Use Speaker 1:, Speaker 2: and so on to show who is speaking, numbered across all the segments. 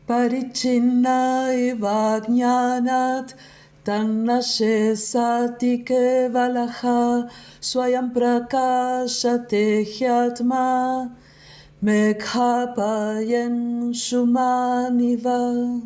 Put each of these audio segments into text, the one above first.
Speaker 1: Parichinnai Vajnanat Tannashe Sati Kevalaha Swayam Prakashate Hyatma Mekhapayen Shumaniva.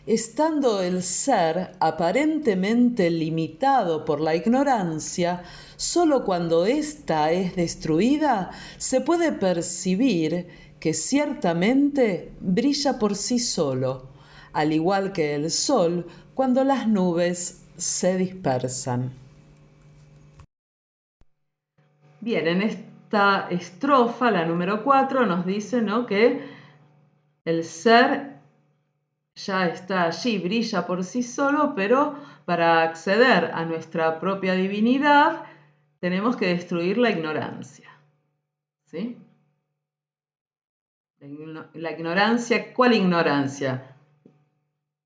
Speaker 1: Estando el ser aparentemente limitado por la ignorancia, sólo cuando ésta es destruida se puede percibir que ciertamente brilla por sí solo, al igual que el sol cuando las nubes se dispersan. Bien, en esta estrofa, la número 4, nos dice, ¿no?, que el ser ya está allí, brilla por sí solo, pero para acceder a nuestra propia divinidad tenemos que destruir la ignorancia. ¿Sí? La ignorancia, ¿cuál ignorancia?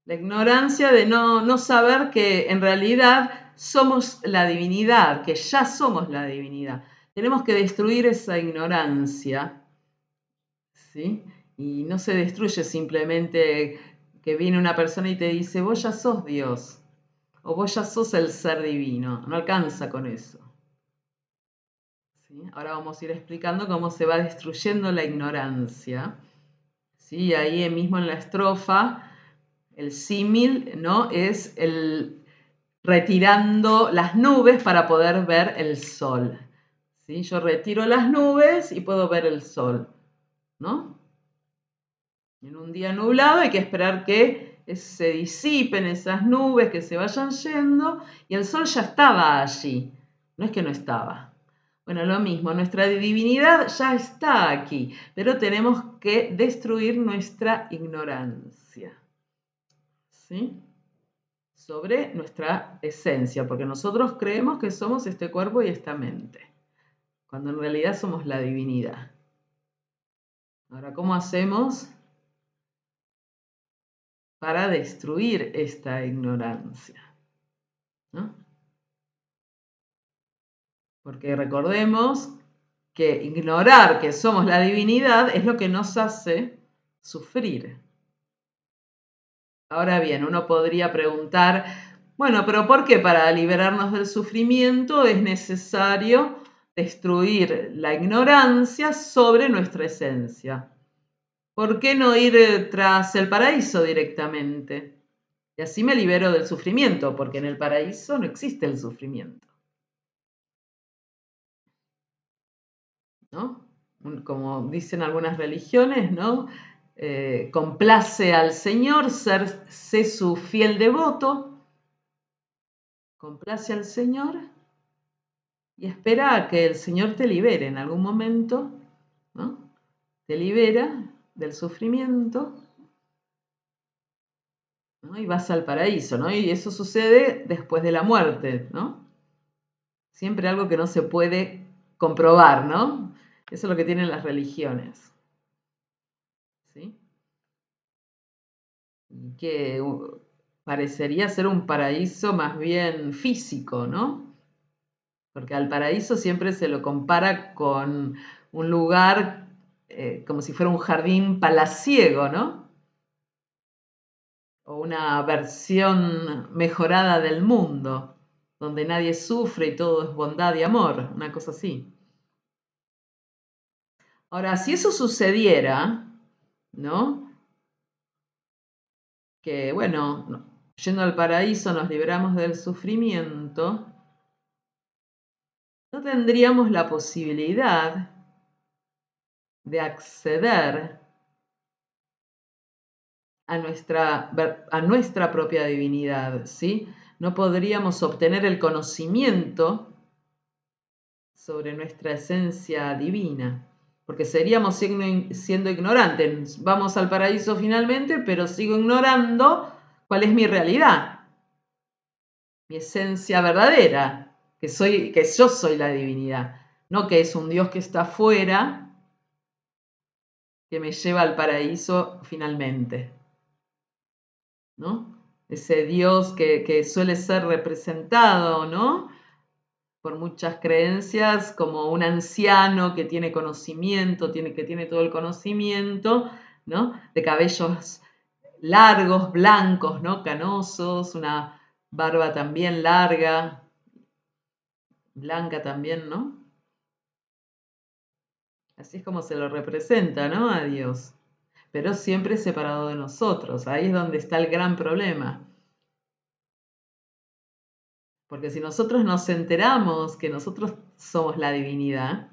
Speaker 1: La ignorancia de no saber que en realidad somos la divinidad, que ya somos la divinidad. Tenemos que destruir esa ignorancia, ¿sí? Y no se destruye simplemente que viene una persona y te dice, vos ya sos Dios, o vos ya sos el ser divino. No alcanza con eso. ¿Sí? Ahora vamos a ir explicando cómo se va destruyendo la ignorancia. ¿Sí? Ahí mismo en la estrofa, el símil, ¿no?, es el retirando las nubes para poder ver el sol. ¿Sí? Yo retiro las nubes y puedo ver el sol, ¿no? En un día nublado hay que esperar que se disipen esas nubes, que se vayan yendo, y el sol ya estaba allí, no es que no estaba. Bueno, lo mismo, nuestra divinidad ya está aquí, pero tenemos que destruir nuestra ignorancia, ¿sí?, sobre nuestra esencia, porque nosotros creemos que somos este cuerpo y esta mente, cuando en realidad somos la divinidad. Ahora, ¿cómo hacemos para destruir esta ignorancia? ¿No? Porque recordemos que ignorar que somos la divinidad es lo que nos hace sufrir. Ahora bien, uno podría preguntar, bueno, pero ¿por qué para liberarnos del sufrimiento es necesario destruir la ignorancia sobre nuestra esencia? ¿Por qué no ir tras el paraíso directamente? Y así me libero del sufrimiento, porque en el paraíso no existe el sufrimiento, ¿no? Como dicen algunas religiones, ¿no? Complace al Señor, sé su fiel devoto, complace al Señor y espera a que el Señor te libere en algún momento, ¿no? Te libera del sufrimiento, ¿no? Y vas al paraíso, ¿no? Y eso sucede después de la muerte, ¿no? Siempre algo que no se puede comprobar, ¿no? Eso es lo que tienen las religiones, ¿sí? Y que parecería ser un paraíso más bien físico, ¿no? Porque al paraíso siempre se lo compara con un lugar como si fuera un jardín palaciego, ¿no? O una versión mejorada del mundo, donde nadie sufre y todo es bondad y amor, una cosa así. Ahora, si eso sucediera, ¿no? Que, bueno, yendo al paraíso nos libramos del sufrimiento, no tendríamos la posibilidad de acceder a nuestra propia divinidad, ¿sí? No podríamos obtener el conocimiento sobre nuestra esencia divina, porque seríamos siendo ignorantes. Vamos al paraíso finalmente, pero sigo ignorando cuál es mi realidad, mi esencia verdadera, que yo soy la divinidad, no que es un Dios que está afuera, que me lleva al paraíso finalmente, ¿no? Ese Dios que suele ser representado, ¿no?, por muchas creencias como un anciano que tiene conocimiento, que tiene todo el conocimiento, ¿no?, de cabellos largos, blancos, ¿no? Canosos, una barba también larga, blanca también, ¿no? Así es como se lo representa, ¿no? A Dios. Pero siempre separado de nosotros. Ahí es donde está el gran problema. Porque si nosotros nos enteramos que nosotros somos la divinidad,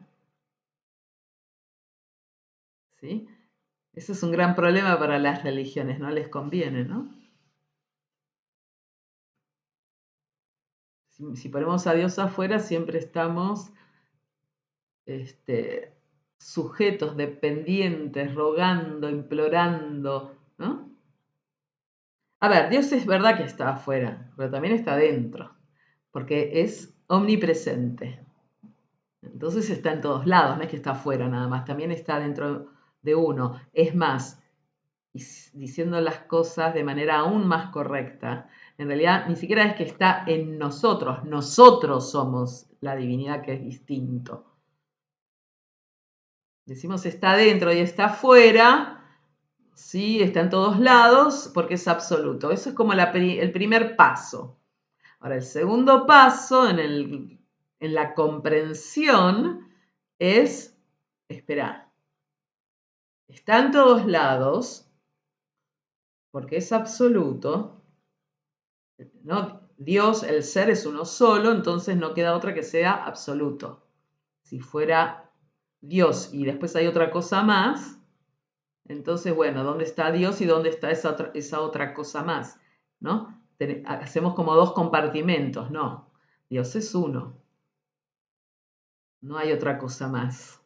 Speaker 1: ¿sí? Ese es un gran problema para las religiones, no les conviene, ¿no? Si ponemos a Dios afuera, siempre estamos sujetos, dependientes, rogando, implorando, ¿no? A ver, Dios es verdad que está afuera, pero también está dentro, porque es omnipresente. Entonces está en todos lados, no es que está afuera nada más, también está dentro de uno. Es más, diciendo las cosas de manera aún más correcta, en realidad ni siquiera es que está en nosotros, nosotros somos la divinidad que es distinto. Decimos está dentro y está afuera, ¿sí? Está en todos lados porque es absoluto. Eso es como el primer paso. Ahora, el segundo paso en la comprensión es, esperar, está en todos lados porque es absoluto, ¿no? Dios, el ser es uno solo, entonces no queda otra que sea absoluto. Si fuera Dios y después hay otra cosa más, entonces, bueno, ¿dónde está Dios y dónde está esa otra cosa más? ¿No? Hacemos como dos compartimentos, no. Dios es uno, no hay otra cosa más.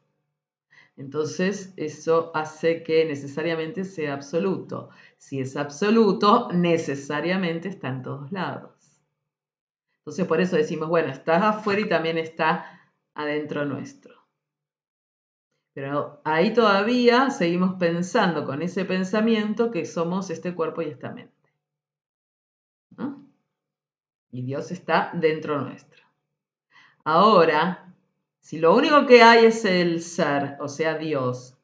Speaker 1: Entonces, eso hace que necesariamente sea absoluto. Si es absoluto, necesariamente está en todos lados. Entonces, por eso decimos, bueno, está afuera y también está adentro nuestro. Pero ahí todavía seguimos pensando con ese pensamiento que somos este cuerpo y esta mente, ¿no? Y Dios está dentro nuestro. Ahora, si lo único que hay es el ser, o sea, Dios,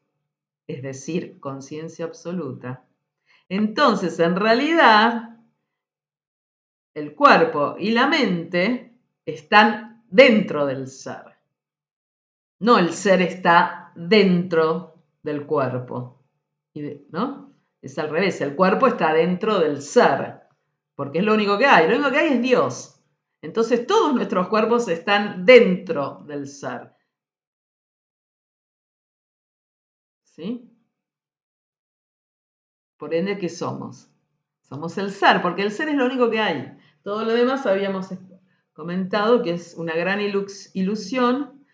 Speaker 1: es decir, conciencia absoluta, entonces en realidad el cuerpo y la mente están dentro del ser. No el ser está dentro del cuerpo, ¿no? Es al revés, el cuerpo está dentro del ser, porque es lo único que hay. Lo único que hay es Dios. Entonces todos nuestros cuerpos están dentro del ser. ¿Sí? Por ende, ¿qué somos? Somos el ser, porque el ser es lo único que hay. Todo lo demás habíamos comentado que es una gran ilusión,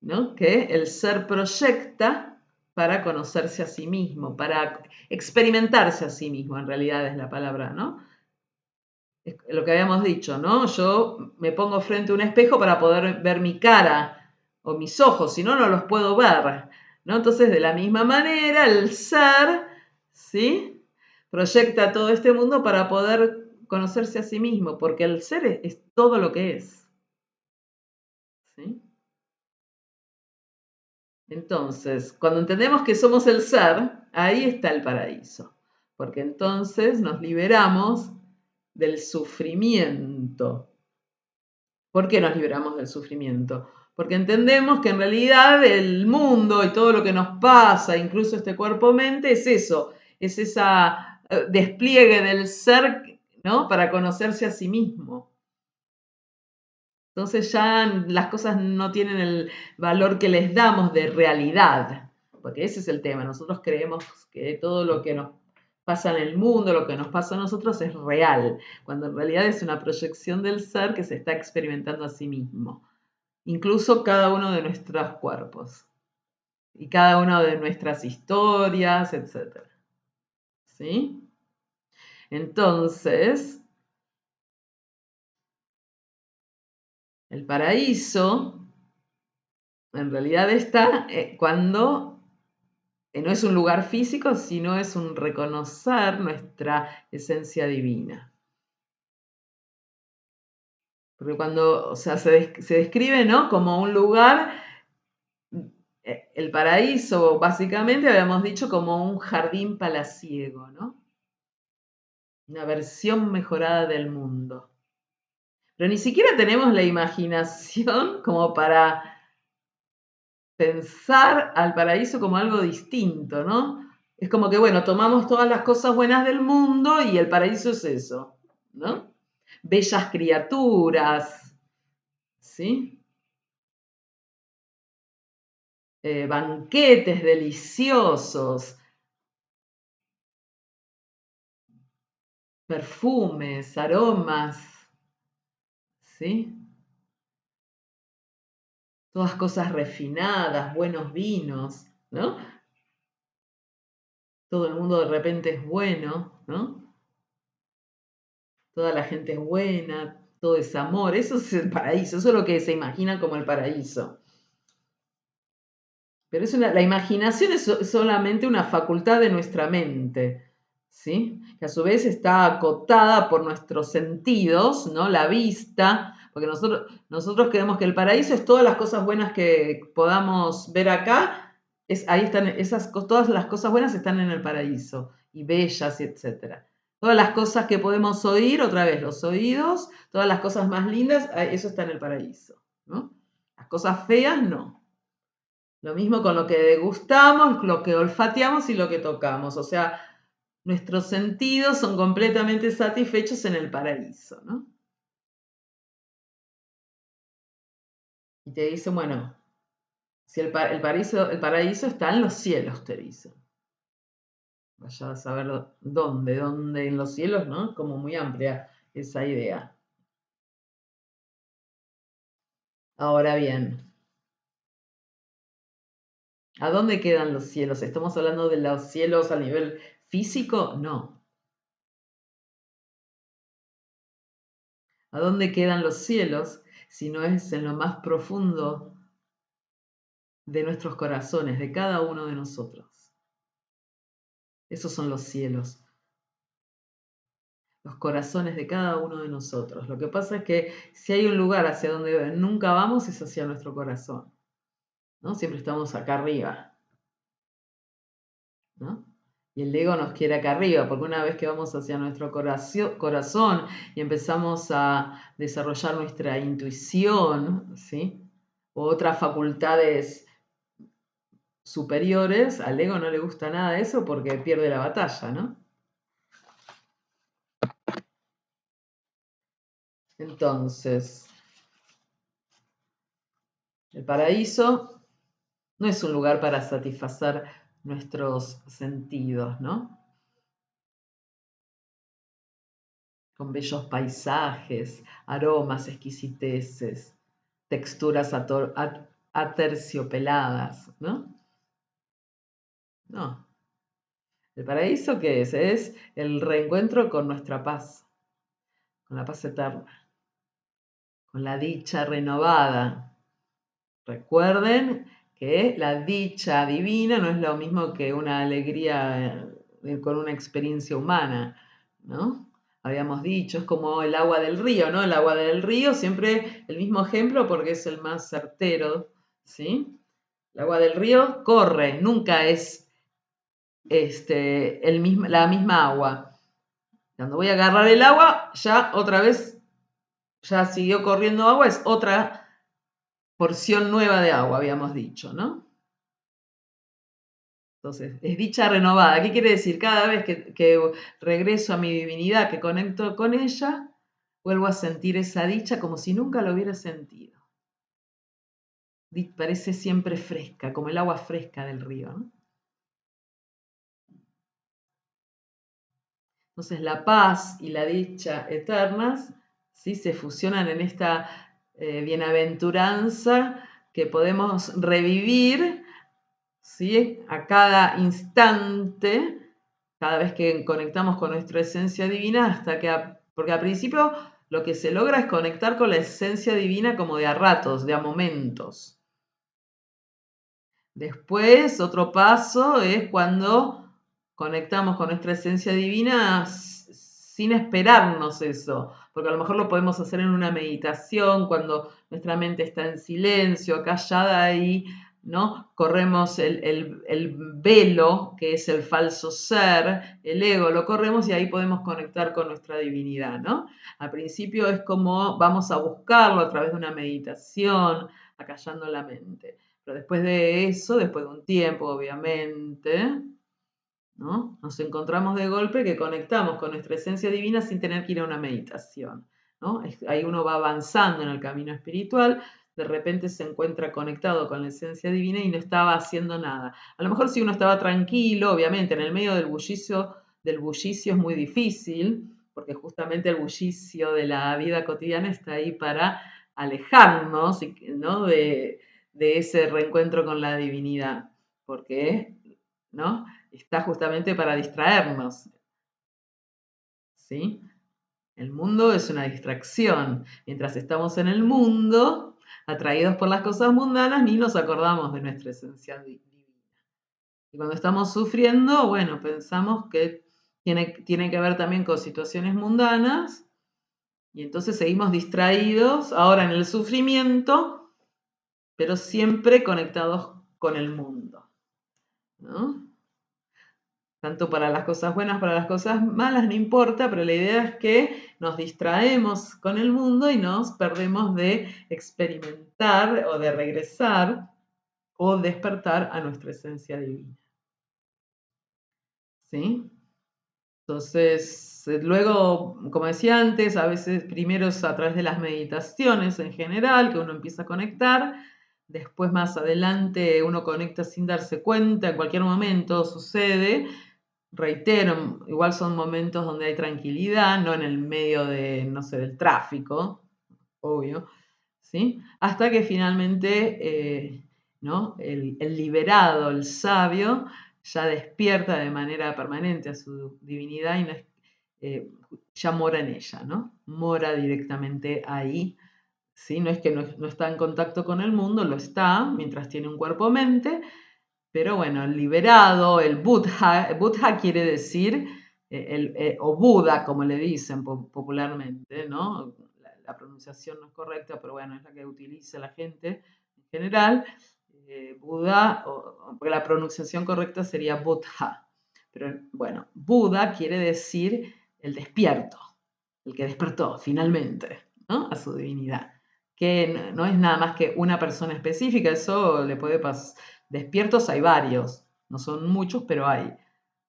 Speaker 1: ¿no? Que el ser proyecta para conocerse a sí mismo, para experimentarse a sí mismo, en realidad es la palabra, ¿no? Es lo que habíamos dicho, ¿no? Yo me pongo frente a un espejo para poder ver mi cara o mis ojos, si no, no los puedo ver, ¿no? Entonces, de la misma manera, el ser, ¿sí? Proyecta todo este mundo para poder conocerse a sí mismo, porque el ser es todo lo que es, ¿sí? Entonces, cuando entendemos que somos el ser, ahí está el paraíso, porque entonces nos liberamos del sufrimiento. ¿Por qué nos liberamos del sufrimiento? Porque entendemos que en realidad el mundo y todo lo que nos pasa, incluso este cuerpo-mente, es eso, es ese despliegue del ser, ¿no? Para conocerse a sí mismo. Entonces ya las cosas no tienen el valor que les damos de realidad, porque ese es el tema. Nosotros creemos que todo lo que nos pasa en el mundo, lo que nos pasa a nosotros es real, cuando en realidad es una proyección del ser que se está experimentando a sí mismo, incluso cada uno de nuestros cuerpos y cada una de nuestras historias, etc. ¿Sí? Entonces, el paraíso en realidad está cuando no es un lugar físico, sino es un reconocer nuestra esencia divina. Porque cuando, o sea, se describe, ¿no? Como un lugar, el paraíso, básicamente habíamos dicho como un jardín palaciego, ¿no? una versión mejorada del mundo. Pero ni siquiera tenemos la imaginación como para pensar al paraíso como algo distinto, ¿no? Es como que, bueno, tomamos todas las cosas buenas del mundo y el paraíso es eso, ¿no? Bellas criaturas, ¿sí? Banquetes deliciosos, perfumes, aromas, ¿sí? Todas cosas refinadas, buenos vinos, ¿no? Todo el mundo de repente es bueno, ¿no? Toda la gente es buena, todo es amor, eso es el paraíso, eso es lo que se imagina como el paraíso. Pero la imaginación es solamente una facultad de nuestra mente, ¿sí? Que a su vez está acotada por nuestros sentidos, ¿no? La vista, porque nosotros creemos que el paraíso es todas las cosas buenas que podamos ver acá, ahí están, todas las cosas buenas están en el paraíso, y bellas, etcétera. Todas las cosas que podemos oír, otra vez, los oídos, todas las cosas más lindas, eso está en el paraíso, ¿no? Las cosas feas, no. Lo mismo con lo que degustamos, lo que olfateamos y lo que tocamos. O sea, nuestros sentidos son completamente satisfechos en el paraíso, ¿no? Y te dicen, bueno, si el paraíso está en los cielos, te dicen. Vaya a saber dónde en los cielos, ¿no? Como muy amplia esa idea. Ahora bien, ¿a dónde quedan los cielos? ¿Estamos hablando de los cielos a nivel físico? No. ¿A dónde quedan los cielos si no es en lo más profundo de nuestros corazones, de cada uno de nosotros? Esos son los cielos, los corazones de cada uno de nosotros. Lo que pasa es que si hay un lugar hacia donde nunca vamos es hacia nuestro corazón, ¿no? Siempre estamos acá arriba, ¿no? Y el ego nos quiere acá arriba, porque una vez que vamos hacia nuestro corazón y empezamos a desarrollar nuestra intuición, ¿sí? O otras facultades superiores, al ego no le gusta nada de eso porque pierde la batalla, ¿no? Entonces, el paraíso no es un lugar para satisfacer nuestros sentidos, ¿no? Con bellos paisajes, aromas, exquisiteces, texturas aterciopeladas, ¿no? No. ¿El paraíso qué es? Es el reencuentro con nuestra paz, con la paz eterna, con la dicha renovada. Recuerden que la dicha divina no es lo mismo que una alegría con una experiencia humana, ¿no? Habíamos dicho, es como el agua del río, ¿no? El agua del río, siempre el mismo ejemplo porque es el más certero, ¿sí? El agua del río corre, nunca es la misma agua. Cuando voy a agarrar el agua, ya otra vez, ya siguió corriendo agua, es otra porción nueva de agua, habíamos dicho, ¿no? Entonces, es dicha renovada. ¿Qué quiere decir? Cada vez que regreso a mi divinidad, que conecto con ella, vuelvo a sentir esa dicha como si nunca lo hubiera sentido. Parece siempre fresca, como el agua fresca del río, ¿no? Entonces, la paz y la dicha eternas, ¿sí? Se fusionan en esta bienaventuranza que podemos revivir, ¿sí? A cada instante, cada vez que conectamos con nuestra esencia divina, porque al principio lo que se logra es conectar con la esencia divina como de a ratos, de a momentos. Después, otro paso es cuando conectamos con nuestra esencia divina sin esperarnos eso, porque a lo mejor lo podemos hacer en una meditación, cuando nuestra mente está en silencio, callada, y ¿no? Corremos el velo, que es el falso ser, el ego, lo corremos y ahí podemos conectar con nuestra divinidad, ¿no? Al principio es como vamos a buscarlo a través de una meditación, acallando la mente. Pero después de eso, después de un tiempo, obviamente, ¿no? Nos encontramos de golpe que conectamos con nuestra esencia divina sin tener que ir a una meditación, ¿no? Ahí uno va avanzando en el camino espiritual, de repente se encuentra conectado con la esencia divina y no estaba haciendo nada. A lo mejor si uno estaba tranquilo, obviamente en el medio del bullicio es muy difícil, porque justamente el bullicio de la vida cotidiana está ahí para alejarnos, ¿no? de ese reencuentro con la divinidad, porque, ¿no? Está justamente para distraernos, ¿sí? El mundo es una distracción. Mientras estamos en el mundo, atraídos por las cosas mundanas, ni nos acordamos de nuestra esencia divina. Y cuando estamos sufriendo, bueno, pensamos que tiene que ver también con situaciones mundanas y entonces seguimos distraídos ahora en el sufrimiento, pero siempre conectados con el mundo, ¿no? Tanto para las cosas buenas, para las cosas malas, no importa, pero la idea es que nos distraemos con el mundo y nos perdemos de experimentar o de regresar o despertar a nuestra esencia divina. ¿Sí? Entonces, luego, como decía antes, a veces primero es a través de las meditaciones en general que uno empieza a conectar, después más adelante uno conecta sin darse cuenta, en cualquier momento sucede. Reitero, igual son momentos donde hay tranquilidad, no en el medio de, no sé, del tráfico, obvio, ¿sí? Hasta que finalmente, ¿no? El liberado, el sabio, ya despierta de manera permanente a su divinidad y no es, ya mora en ella, ¿no? Mora directamente ahí, ¿sí? No es que no está en contacto con el mundo, lo está mientras tiene un cuerpo-mente, pero bueno, el liberado, el Buddha quiere decir, o Buda, como le dicen popularmente, ¿no? La pronunciación no es correcta, pero bueno, es la que utiliza la gente en general. Buda, porque la pronunciación correcta sería Buddha. Pero bueno, Buda quiere decir el despierto, el que despertó finalmente, ¿no? A su divinidad. Que no es nada más que una persona específica, eso le puede pasar. Despiertos hay varios, no son muchos, pero hay.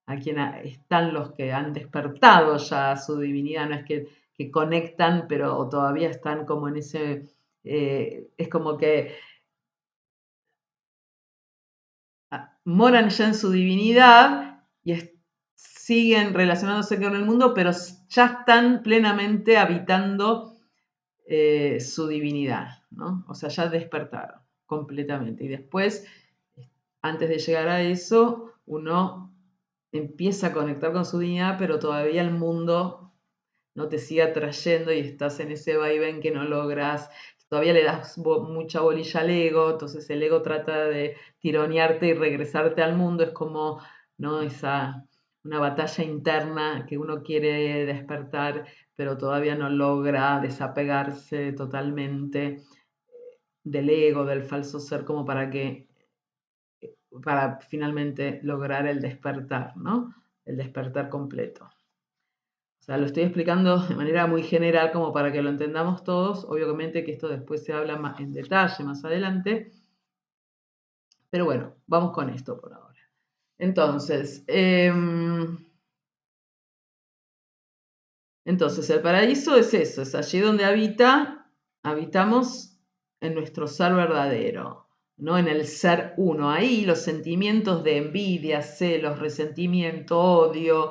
Speaker 1: Aquí están los que han despertado ya su divinidad, no es que conectan, pero todavía están como en ese, es como que moran ya en su divinidad y siguen relacionándose con el mundo, pero ya están plenamente habitando su divinidad, ¿no? O sea, ya despertaron completamente. Y después, antes de llegar a eso, uno empieza a conectar con su divinidad, pero todavía el mundo no te sigue atrayendo y estás en ese vaivén que no logras. Todavía le das mucha bolilla al ego, entonces el ego trata de tironearte y regresarte al mundo. Es como, ¿no? Una batalla interna que uno quiere despertar, pero todavía no logra desapegarse totalmente del ego, del falso ser, como para finalmente lograr el despertar, ¿no? El despertar completo. O sea, lo estoy explicando de manera muy general como para que lo entendamos todos. Obviamente que esto después se habla más en detalle más adelante. Pero bueno, vamos con esto por ahora. Entonces, el paraíso es eso, es allí donde habitamos en nuestro ser verdadero, ¿no? En el ser uno. Ahí los sentimientos de envidia, celos, resentimiento, odio,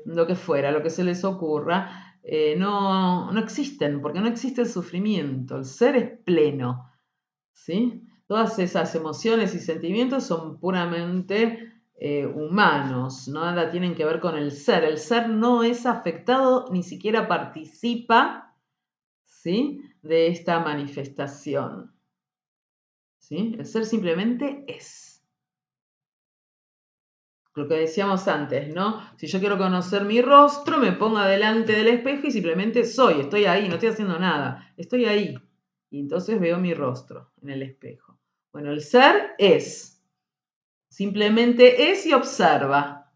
Speaker 1: lo que fuera, lo que se les ocurra, no existen, porque no existe el sufrimiento. El ser es pleno, ¿sí? Todas esas emociones y sentimientos son puramente humanos, nada tienen que ver con el ser. El ser no es afectado, ni siquiera participa, ¿sí? De esta manifestación, ¿sí? El ser simplemente es. Lo que decíamos antes, ¿no? Si yo quiero conocer mi rostro, me pongo delante del espejo y simplemente soy, estoy ahí, no estoy haciendo nada, estoy ahí. Y entonces veo mi rostro en el espejo. Bueno, el ser es, simplemente es y observa.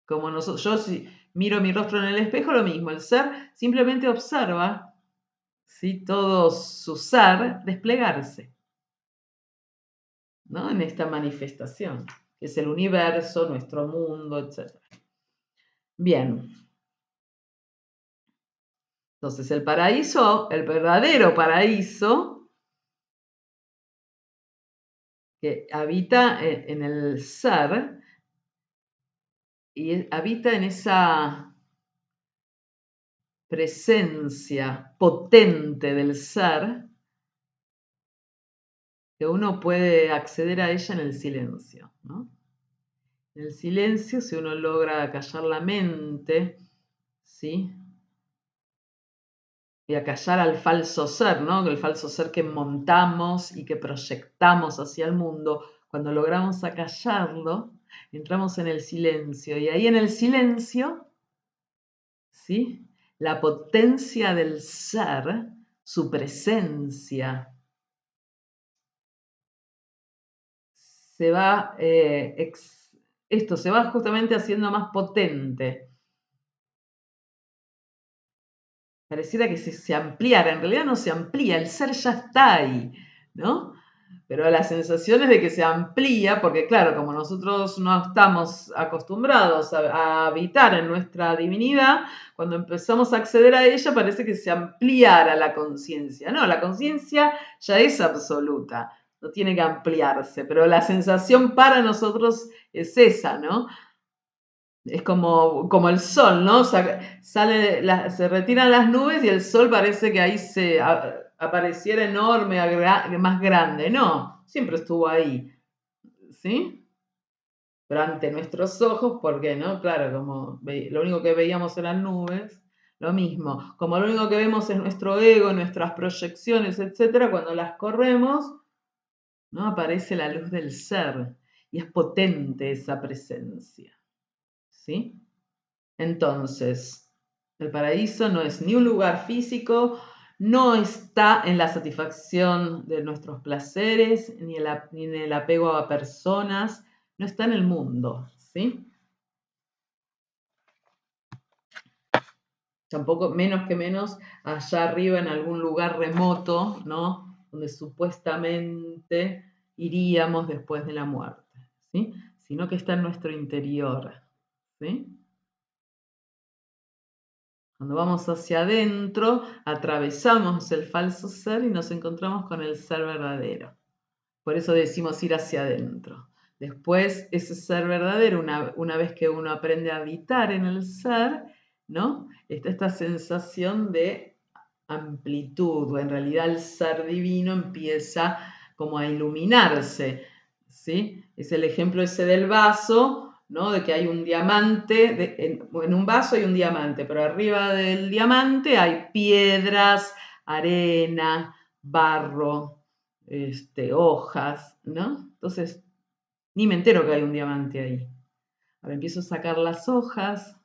Speaker 1: Como nosotros, yo si miro mi rostro en el espejo, lo mismo, el ser simplemente observa, ¿sí? Todo su ser desplegarse, ¿no? En esta manifestación, que es el universo, nuestro mundo, etc. Bien, entonces el paraíso, el verdadero paraíso, que habita en el ser y habita en esa presencia potente del ser, que uno puede acceder a ella en el silencio, ¿no? En el silencio, si uno logra callar la mente, ¿sí? Y acallar al falso ser, ¿no? El falso ser que montamos y que proyectamos hacia el mundo. Cuando logramos acallarlo, entramos en el silencio. Y ahí en el silencio, ¿sí? La potencia del ser, su presencia, se va, esto se va justamente haciendo más potente. Pareciera que se ampliara, en realidad no se amplía, el ser ya está ahí, ¿no? Pero la sensación es de que se amplía, porque claro, como nosotros no estamos acostumbrados a habitar en nuestra divinidad, cuando empezamos a acceder a ella parece que se ampliara la conciencia. No, la conciencia ya es absoluta, no tiene que ampliarse, pero la sensación para nosotros es esa, ¿no? Es como el sol, ¿no? Se retiran las nubes y el sol parece que ahí apareciera enorme, más grande. No, siempre estuvo ahí, ¿sí? Pero ante nuestros ojos, ¿por qué no? Claro, como lo único que veíamos eran nubes, lo mismo. Como lo único que vemos es nuestro ego, nuestras proyecciones, etcétera, cuando las corremos, ¿no? Aparece la luz del ser y es potente esa presencia, ¿sí? Entonces, el paraíso no es ni un lugar físico, no está en la satisfacción de nuestros placeres, ni en el apego a personas, no está en el mundo, ¿sí? Tampoco, menos que menos, allá arriba en algún lugar remoto, ¿no? Donde supuestamente iríamos después de la muerte, ¿sí? Sino que está en nuestro interior, ¿sí? Cuando vamos hacia adentro, atravesamos el falso ser y nos encontramos con el ser verdadero. Por eso decimos ir hacia adentro. Después, ese ser verdadero, una vez que uno aprende a habitar en el ser, ¿no? Está esta sensación de amplitud, o en realidad el ser divino empieza como a iluminarse, ¿sí? Es el ejemplo ese del vaso, ¿no? De que hay un diamante, en un vaso hay un diamante, pero arriba del diamante hay piedras, arena, barro, hojas, ¿no? Entonces, ni me entero que hay un diamante ahí. Ahora empiezo a sacar las hojas,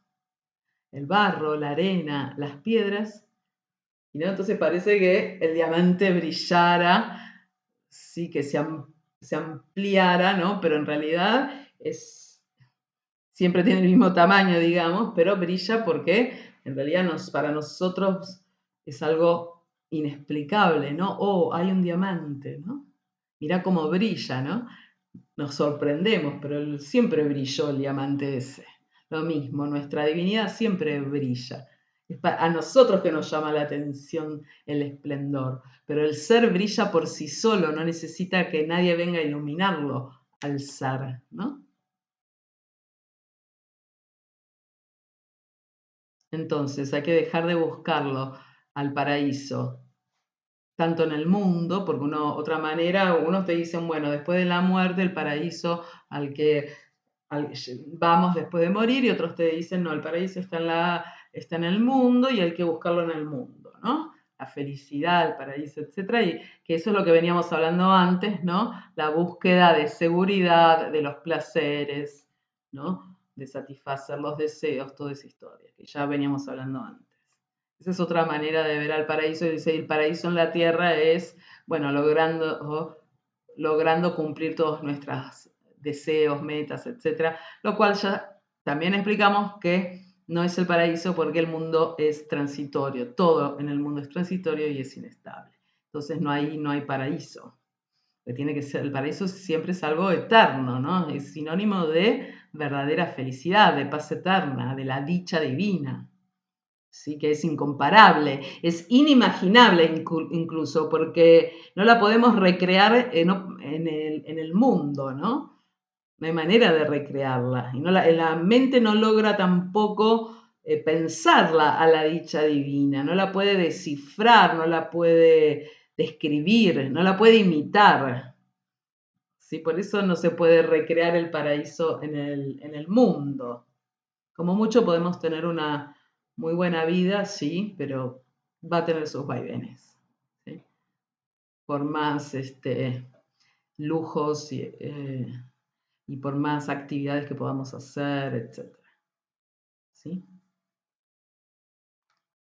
Speaker 1: el barro, la arena, las piedras, y ¿no? Entonces parece que el diamante brillara, sí, que se ampliara, ¿no? Pero en realidad siempre tiene el mismo tamaño, digamos, pero brilla porque en realidad para nosotros es algo inexplicable, ¿no? Oh, hay un diamante, ¿no? Mirá cómo brilla, ¿no? Nos sorprendemos, pero siempre brilló el diamante ese. Lo mismo, nuestra divinidad siempre brilla. Es a nosotros que nos llama la atención el esplendor, pero el ser brilla por sí solo, no necesita que nadie venga a iluminarlo al ser, ¿no? Entonces hay que dejar de buscarlo al paraíso, tanto en el mundo, porque otra manera, unos te dicen, bueno, después de la muerte, el paraíso al que vamos después de morir, y otros te dicen, no, el paraíso está en el mundo y hay que buscarlo en el mundo, ¿no? La felicidad, el paraíso, etcétera, y que eso es lo que veníamos hablando antes, ¿no? La búsqueda de seguridad, de los placeres, ¿no? De satisfacer los deseos, toda esa historia, que ya veníamos hablando antes. Esa es otra manera de ver al paraíso, y dice, el paraíso en la tierra es, bueno, logrando cumplir todos nuestros deseos, metas, etcétera, lo cual ya también explicamos que no es el paraíso porque el mundo es transitorio, todo en el mundo es transitorio y es inestable. Entonces no hay paraíso. Que tiene que ser, el paraíso siempre es algo eterno, ¿no? Es sinónimo de verdadera felicidad, de paz eterna, de la dicha divina. Sí, que es incomparable, es inimaginable incluso, porque no la podemos recrear en el mundo, ¿no? No hay manera de recrearla. Y la mente no logra tampoco pensarla a la dicha divina, no la puede descifrar, no la puede describir, no la puede imitar. ¿Sí? Por eso no se puede recrear el paraíso en el mundo. Como mucho podemos tener una muy buena vida, sí, pero va a tener sus vaivenes. ¿Sí? Por más lujos y por más actividades que podamos hacer, etc. ¿Sí?